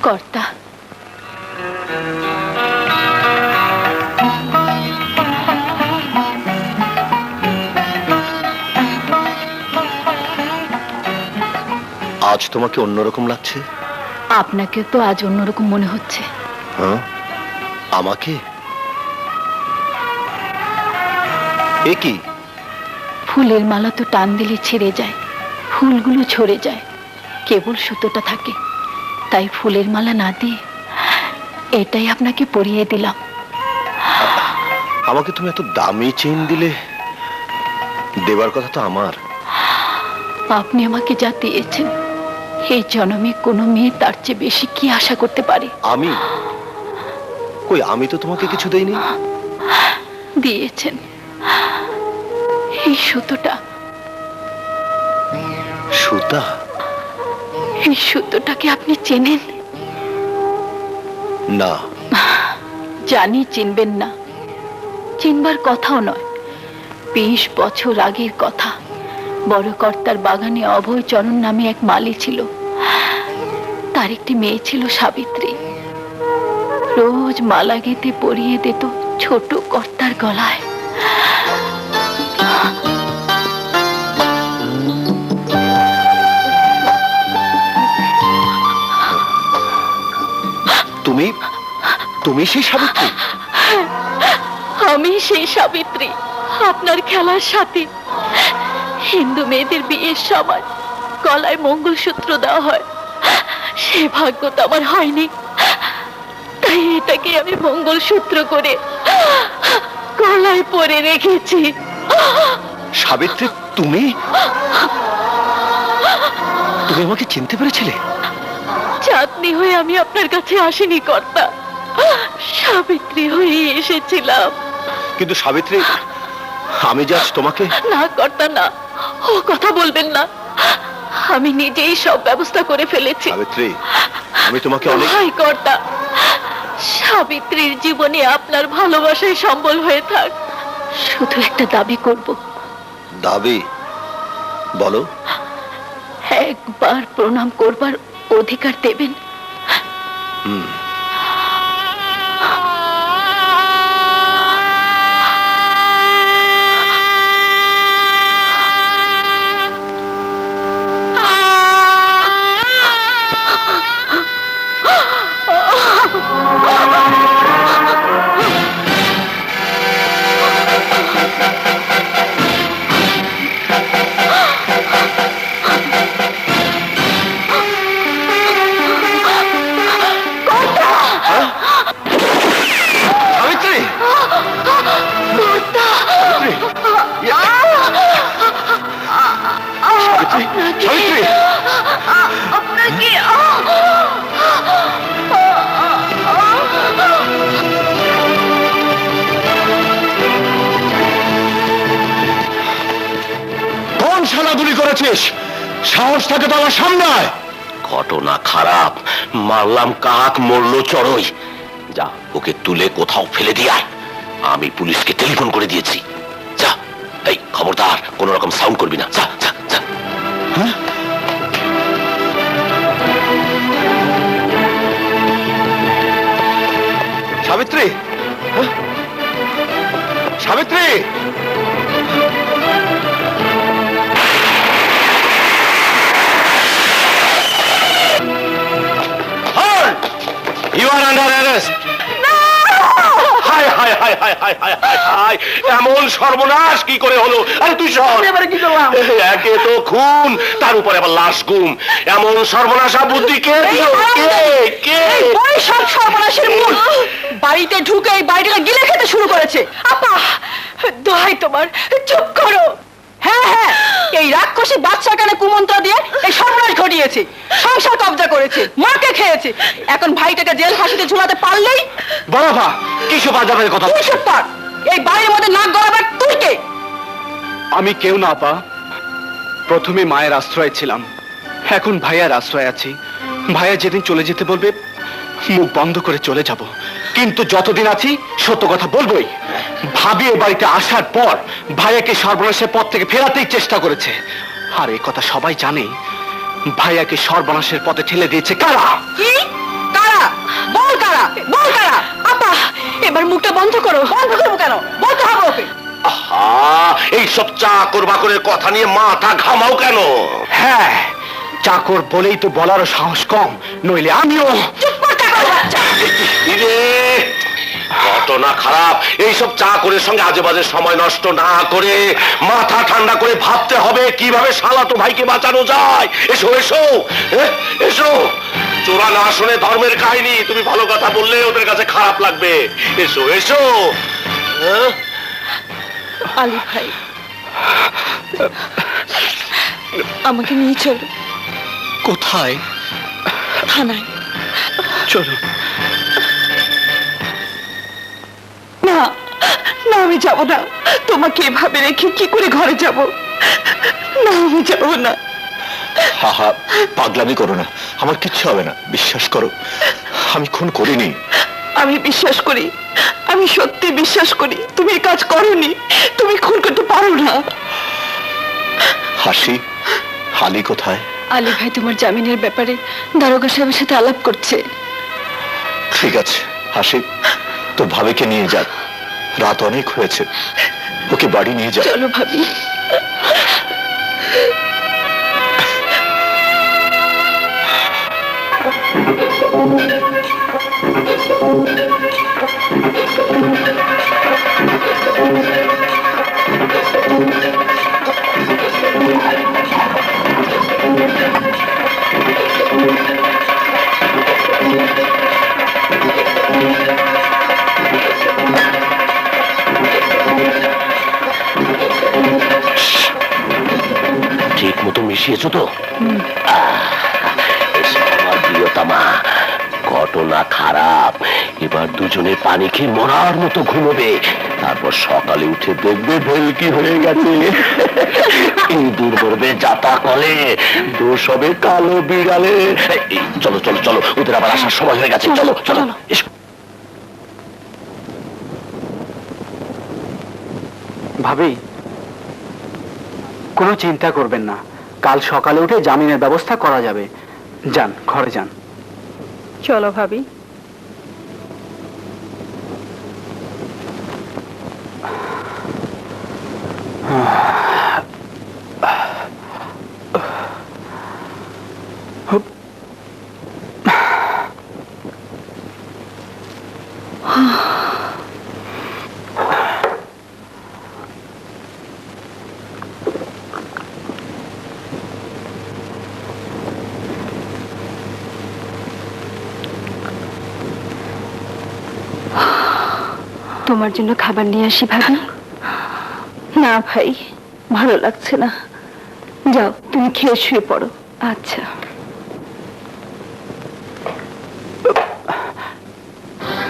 কর্তা, আজ তোমাকে অন্যরকম লাগছে। আপনাকে তো আজ অন্যরকম মনে হচ্ছে। হ্যাঁ, আমাকে? এ কি? ফুলের মালা তো টান দিলে ছিঁড়ে যায়, ফুলগুলো ঝরে যায়, কেবল সুতোটা থাকে। তাই ফুলের মালা না দিয়ে এটাই আপনাকে পরিয়ে দিলাম। আমাকে তুমি এত দামি চেইন দিলে? দেবার কথা তো আমার। আপনি আমাকে যা দিয়েছেন, এই জন্মে কোনো মেয়ে তার চেয়ে বেশি কি আশা করতে পারে? আমি? কই, আমি তো তোমাকে কিছু দেইনি। দিয়েছেন এই সুতোটা। সুতা? এই সুতোটাকে আপনি চেনেন? না। জানি চিনবেন না, চিনবার কথাও নয়। 20 বছর আগের কথা। বড় কর্তার বাগানে অভয় চরণ নামে এক মালি ছিল। তার একটি মেয়ে ছিল সাবিত্রী। রোজ মালা গেঁথে পরিয়ে দিত ছোট কর্তার গলায়। তুমি? তুমি সেই সাবিত্রী? আমি সেই সাবিত্রী, আপনার খেলার সাথী। হিন্দু মেয়েদের বিয়ের সময় গলায় মঙ্গলসূত্র দেওয়া হয়, সে ভাগ্য তো আমার হয়নি। তাই এটাকে আমি মঙ্গলসূত্র করে গলায় পরে রেখেছি। সাবিত্রী, তুমি? তুমি আমাকে চিনতে পেরেছিলে? চাঁদনি হয়ে আমি আপনার কাছে আসিনি কর্তা, সাবিত্রী হয়ে এসেছিলাম। কিন্তু সাবিত্রী, আমি যে আজ তোমাকে... না কর্তা না, ও কথা বলবেন না। আমি নিজেই সব ব্যবস্থা করে ফেলেছি। সাবিত্রী, আমি তোমাকে অনেক... হাই কর্তা, সাবিত্রীর জীবনে আপনার ভালোবাসায় সম্বল হয়ে থাক। শুধু একটা দাবি করব। দাবি? বলো। একবার প্রণাম করবার অধিকার দেবেন? সাহস থাকে তো আমার সামনে আয়। ঘটনা খারাপ, মারলাম কাক, মরলো চড়ই। যা, ওকে তুলে কোথাও ফেলে দিয়ে আয়। আমি পুলিশকে টেলিফোন করে দিয়েছি। যা, এই খবরদার কোন রকম সাউন্ড করবি না। যা যা যা। হ্যাঁ, Savitri, Savitri, You are under arrest. এমন সর্বনাশ কি করে হলো? আরে তুই সর। কি করলাম? একে তো খুন, তার উপরে আবার লাশ গুম। এমন সর্বনাশা বুদ্ধি কে দিল? কে? ওই সব সর্বনাশের মূল বাড়িতে ঢুকে এই বাড়িটা গিলে খেতে শুরু করেছে। আপা, দোহাই তোমার, চুপ করো। হ্যাঁ হ্যাঁ, এই রাক্ষসী বাচ্চা কানে কুমন্ত্র দিয়ে এই সর্বনাশ ঘটিয়েছে। সংসার কবজা করেছে, মাকে খেয়েছে। এখন ভাইটাকে জেল ফাঁসিতে ঝুলাতে পারলেই বাবা, কিসব আজবের কথা? তুই চুপ কর। এই বাড়ির মধ্যে নাক গলাবার তুই কে? আমি কেউ না আপা। প্রথমে মায়ের আশ্রয় ছিলাম, এখন ভাইয়ার আশ্রয় আছি। ভাইয়া যেদিন চলে যেতে বলবে মুখ বন্ধ করে চলে যাব, কিন্তু যতদিন আছি সত্য কথা বলবোই। ভাবি এ বাড়িতে আসার পর ভাইয়াকে সর্বনাশের পথ থেকে ফেরাতেই চেষ্টা করেছে। আর এই কথা সবাই জানে, ভাইয়াকে সর্বনাশের পথে ঠেলে দিয়েছে কারা? কি? কারা? এবার মুখটা বন্ধ করো। বন্ধ করবো কেন? বলতে হবে ওকে। আহা, এইসব চাকর বাকরের কথা নিয়ে মাথা ঘামাও কেন? হ্যাঁ, চাকর বলেই তো বলারও সাহস কম, নইলে আমিও। চুপ কর চাকর বাচ্চা। ইরে, ঘটনা খারাপ। এইসব চাকরের সঙ্গে আজে বাজে সময় নষ্ট না করে মাথা ঠান্ডা করে ভাবতে হবে কিভাবে শালাতো ভাইকে বাঁচানো যায়। এসো এসো, এসো। চোরা না শুনে ধর্মের কাহিনী, তুমি ভালো কথা বললে ওদের কাছে খারাপ লাগবে। এসো এসো। আলী ভাই, আমাকে নিয়ে চলো কোথায়? থানায়। চলো। না না, আমি যাব না। তোমাকে এভাবে রেখে কি করে ঘরে যাব? না, আমি যাব না। হাহা, পাগলামি করো না, আমার কিচ্ছু হবে না, বিশ্বাস করো, আমি খুন করিনি। আমি বিশ্বাস করি, আমি সত্যি বিশ্বাস করি তুমি এই কাজ করোনি। তুমি খুন করতে পারো না। হাসি, হালি কোথায়? আলী ভাই তোমার জামিনের ব্যাপারে দারোগা সাহেবের সাথে আলাপ করছে। ঠিক আছে হাসি, তোর ভাবিকে নিয়ে যা, রাত অনেক হয়েছে, ওকে বাড়ি নিয়ে যা। চলো ভাবি। ঠিক মতো মিশিয়েছো তো? এসো আমার প্রিয়তমা, ঘটনা খারাপ। এবার দুজনে পানি খেয়ে মরার মতো ঘুমোবে, তারপর সকালে উঠে দেখবে ভেলকি হয়ে গেছে। ইঁদুর মরবে জাতা কলে, দোষ হবে কালো বিড়ালে। এই, চলো চলো চলো, ওদের আবার আসার সময় হয়ে গেছে। চলো চলো এসো। ভাবি, কোনো চিন্তা করবেন না, কাল সকালে উঠে জামিনের ব্যবস্থা করা যাবে। যান, ঘরে যান। চলো ভাবি। তোমার জন্য খাবার নিয়ে আসি ভাবি। না ভাই, ভালো লাগছে না। যাও, তুমি খেয়ে শুয়ে পড়ো। আচ্ছা।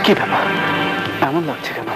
কি ব্যাপার, এমন লাগছে কেন?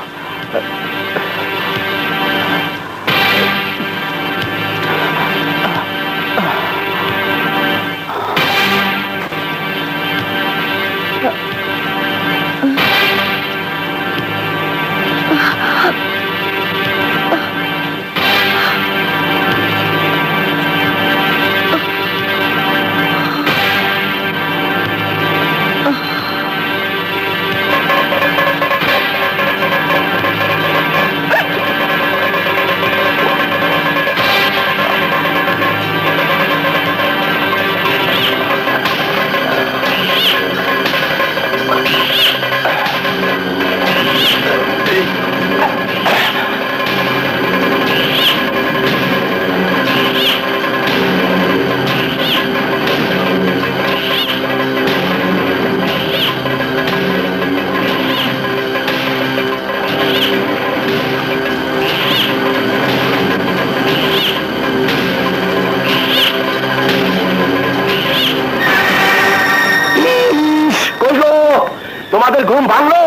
তোমাদের ঘুম ভাঙলো?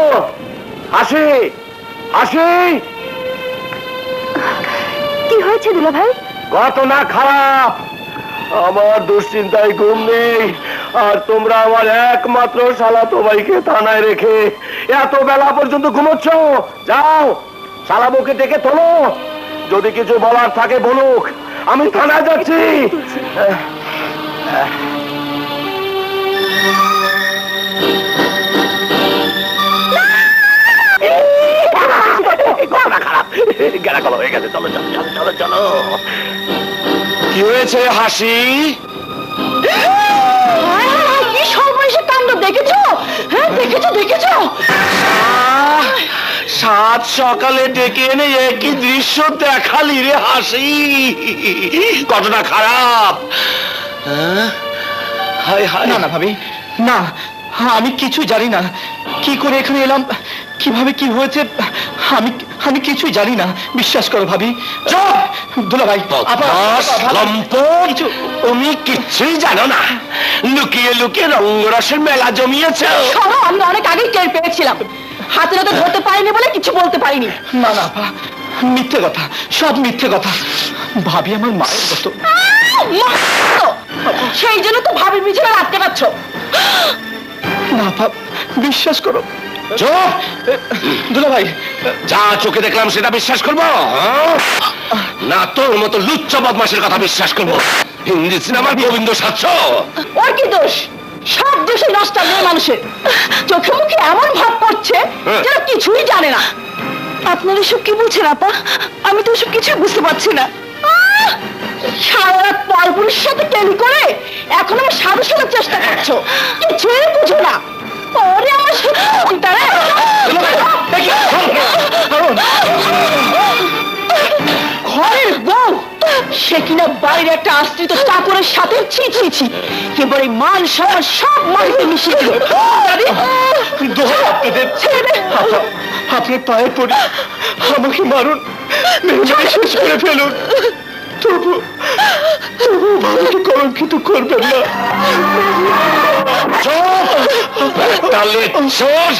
হাসি, হাসি। কি হয়েছে দুলা ভাই? ঘটনা খারাপ, আমার দুশ্চিন্তায় ঘুম নেই, আর তোমরা আমার একমাত্র শালাতো ভাইকে থানায় রেখে এত বেলা পর্যন্ত ঘুমোচ্ছ। যাও, শালাবুকে ডেকে তোলো, যদি কিছু বলার থাকে বলুক, আমি থানায় যাচ্ছি। গেছে, চলো চলো চলো চলো চলো। কি হয়েছে হাসি? কি সর্বনেশের কাণ্ড দেখেছো? হ্যাঁ দেখেছো দেখেছো? সাত সকালে ডেকে এনে একই দৃশ্য দেখালি রে হাসি, ঘটনা খারাপ। হ্যাঁ? হায় হায়। না না ভাবি, না, আমি কিছু জানি না। কি করে এখানে এলাম, কিভাবে কি হয়েছে, আমি আমি কিছুই জানি না। বিশ্বাস করো ভাবি। চুপ! দুলা ভাই, বদমাশ, লম্পট! তুমি কিচ্ছুই জানো না, লুকিয়ে লুকিয়ে রঙ্গরসের মেলা জমিয়েছে। শোনো, আমরা অনেক আগেই টের পেয়েছিলাম, হাতে নাতে ধরতে পারিনি বলে কিছু বলতে পারিনি। না না আপা, মিথ্যে কথা, সব মিথ্যে কথা। ভাবি আমার মায়ের মতো। সেই জন্য তো ভাবির পিছনে রাত কাটাচ্ছ। না আপা, বিশ্বাস করো। চুপ! দুলা ভাই, যা চোখে দেখলাম সেটা বিশ্বাস করবো, হ্যাঁ? না তোর মতো লুচ্চা বদমাশের কথা বিশ্বাস করবো? হিন্দি সিনেমার গোবিন্দ সাচ্ছ। ওর কি দোষ? সব দোষই নষ্ট মেয়ে মানুষের। চোখে মুখে এমন ভাব পড়ছে যেন কিছুই জানে না। আপনারা এসব কি বলছেন আপা? আমি তো এসব কিছুই বুঝতে পারছি না। সারা রাত পরপুরুষের সাথে কেলি করে এখন আমার সাধু শোনার চেষ্টা করছো, কিছুই বুঝো না। ওরে আমার সত্যিটারে ঘরের বউ, সে কিনা বাড়ির একটা আশ্রিত চাকরের সাথে ছি ছি ছি, এবারে মান সম্মান সব মাটিতে মিশিয়ে দিল। দোহাই আপনাদের, আপা, আপনার পায়ে পড়ি, আমাকে মারুন, মেরে শেষ করে ফেলুন, তবু তবু ভাবিকে কলঙ্কিত করবেন না। চুপ! তাহলে চোর